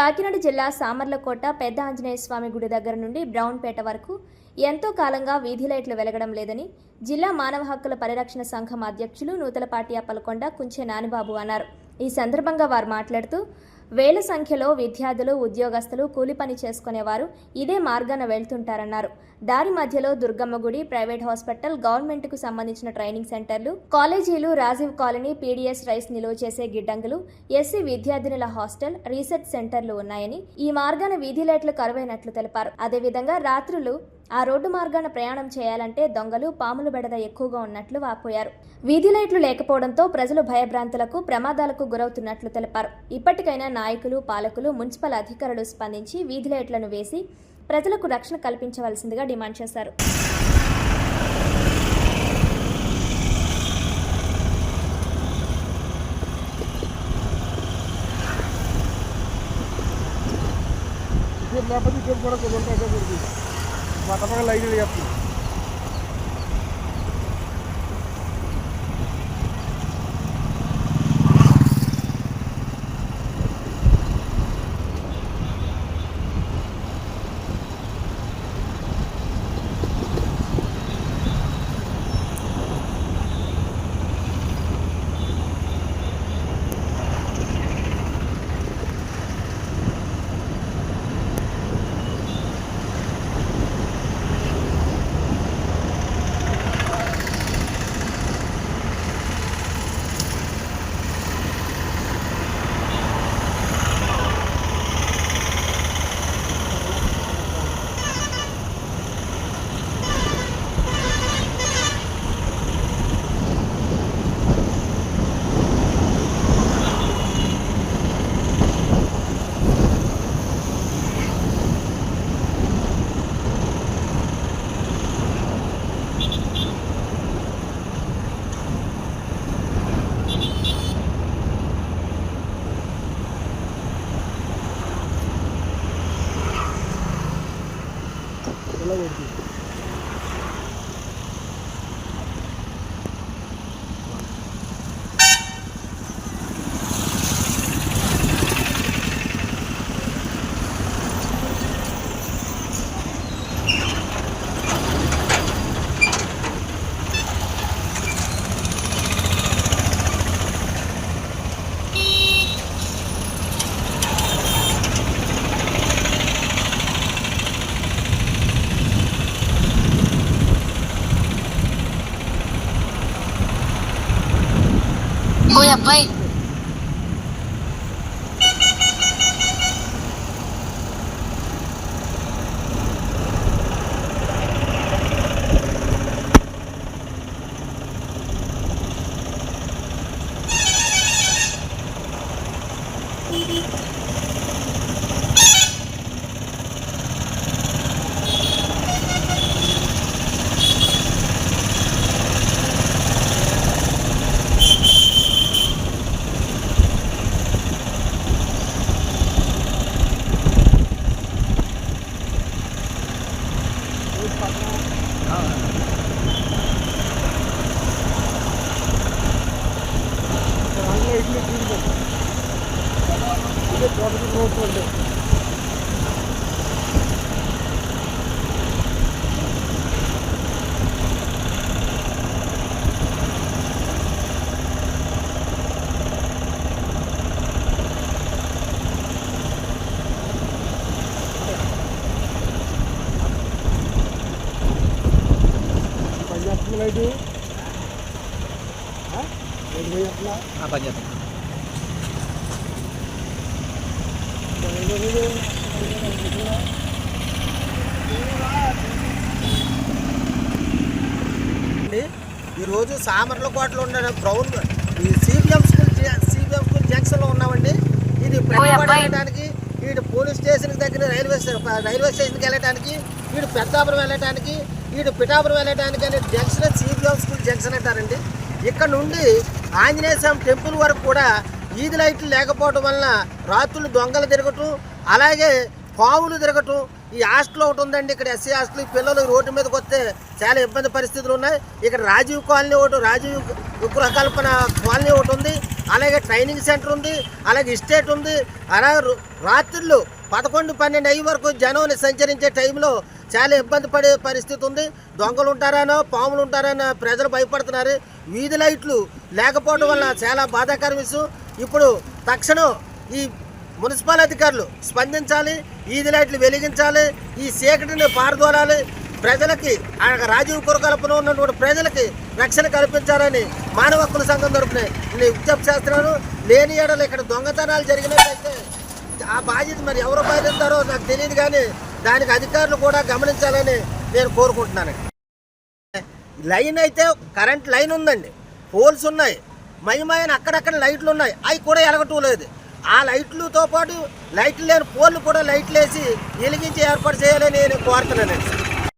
కాకినాడ జిల్లా సామర్లకోట పెద్ద ఆంజనేయ స్వామి గుడి దగ్గర నుండి బ్రౌన్పేట వరకు ఎంతో కాలంగా వీధి లైట్లు వెలగడం లేదని జిల్లా మానవ హక్కుల పరిరక్షణ సంఘం అధ్యక్షులు నూతలపాటి అప్పలకొండ కుంచె నానిబాబు అన్నారు. ఈ సందర్భంగా వారు మాట్లాడుతూ వేల సంఖ్యలో విద్యార్థులు, ఉద్యోగస్తులు కూలి పని చేసుకునేవారు ఇదే మార్గాన వెళ్తుంటారన్నారు. దారి మధ్యలో దుర్గమ్మ గుడి, ప్రైవేట్ హాస్పిటల్, గవర్నమెంట్కు సంబంధించిన ట్రైనింగ్ సెంటర్లు, కాలేజీలు, రాజీవ్ కాలనీ, పీడీఎస్ రైస్ నిలువ చేసే గిడ్డంగులు, ఎస్సీ విద్యార్థినుల హాస్టల్, రీసెర్చ్ సెంటర్లు ఉన్నాయని, ఈ మార్గాన వీధి లైట్లు కరువైనట్లు తెలిపారు. అదేవిధంగా రాత్రులు ఆ రోడ్డు మార్గాన ప్రయాణం చేయాలంటే దొంగలు, పాములు బెడద ఎక్కువగా ఉన్నట్లు వాపోయారు. వీధి లైట్లు లేకపోవడంతో ప్రజలు భయభ్రాంతులకు, ప్రమాదాలకు గురవుతున్నట్లు తెలిపారు. ఇప్పటికైనా నాయకులు, పాలకులు, మున్సిపల్ అధికారులు స్పందించి వీధి లైట్లను వేసి ప్రజలకు రక్షణ కల్పించవలసిందిగా డిమాండ్ చేశారు. ఓయ్ అబ్బాయి, ఈరోజు సామర్లకోటలో ఉన్న బ్రౌన్ ఈ సిబిఎం స్కూల్ జంక్షన్లో ఉన్నామండి. ఇది వెళ్ళడానికి వీడు పోలీస్ స్టేషన్ దగ్గర రైల్వే స్టేషన్కి వెళ్ళడానికి, వీడు పెద్దాపురం వెళ్ళడానికి, వీడు పిఠాపురం వెళ్ళడానికి అనే జంక్షన్ సిబిఎం స్కూల్ జంక్షన్ అంటారండి. ఇక్కడ నుండి ఆంజనేయ స్వామి టెంపుల్ వరకు కూడా వీధి లైట్లు లేకపోవడం వలన రాత్రులు దొంగలు తిరగటం, అలాగే పావులు తిరగటం, ఈ హాస్టల్ ఒకటి ఉందండి, ఇక్కడ ఎస్సీ హాస్టల్. ఈ పిల్లలు రోడ్డు మీదకి వస్తే చాలా ఇబ్బంది పరిస్థితులు ఉన్నాయి. ఇక్కడ రాజీవ్ కాలనీ ఒకటి, రాజీవ్ గృహకల్పన కాలనీ ఒకటి ఉంది, అలాగే ట్రైనింగ్ సెంటర్ ఉంది, అలాగే ఎస్టేట్ ఉంది. అలాగే రాత్రులు 11, 12 అయ్యే వరకు జనం సంచరించే టైంలో చాలా ఇబ్బంది పడే పరిస్థితి ఉంది. దొంగలు ఉంటారనో పాములు ఉంటారనో ప్రజలు భయపడుతున్నారు. వీధి లైట్లు లేకపోవడం వల్ల చాలా బాధాకర విషయం. ఇప్పుడు తక్షణం ఈ మున్సిపల్ అధికారులు స్పందించాలి, వీధి లైట్లు వెలిగించాలి, ఈ చీకటిని పారదోలాలి, ప్రజలకి రాజీవ్ గృహకల్పన ఉన్నటువంటి ప్రజలకి రక్షణ కల్పించాలని మానవ హక్కుల సంఘం తరపున నేను విజ్ఞప్తి చేస్తున్నాను. లేని ఏడలు ఇక్కడ దొంగతనాలు జరిగినట్లయితే ఆ బాధ్యత మరి ఎవరు బాధ్యతారో నాకు తెలియదు, కానీ దానికి అధికారులు కూడా గమనించాలని నేను కోరుకుంటున్నానండి. లైన్ అయితే కరెంట్ లైన్ ఉందండి, పోల్స్ ఉన్నాయి, మయమైన అక్కడక్కడ లైట్లు ఉన్నాయి, అవి కూడా ఎలగటం లేదు. ఆ లైట్లతో పాటు లైట్లు లేని పోల్లు కూడా లైట్లు వేసి వెలిగించి ఏర్పాటు చేయాలని నేను కోరుతున్నానండి.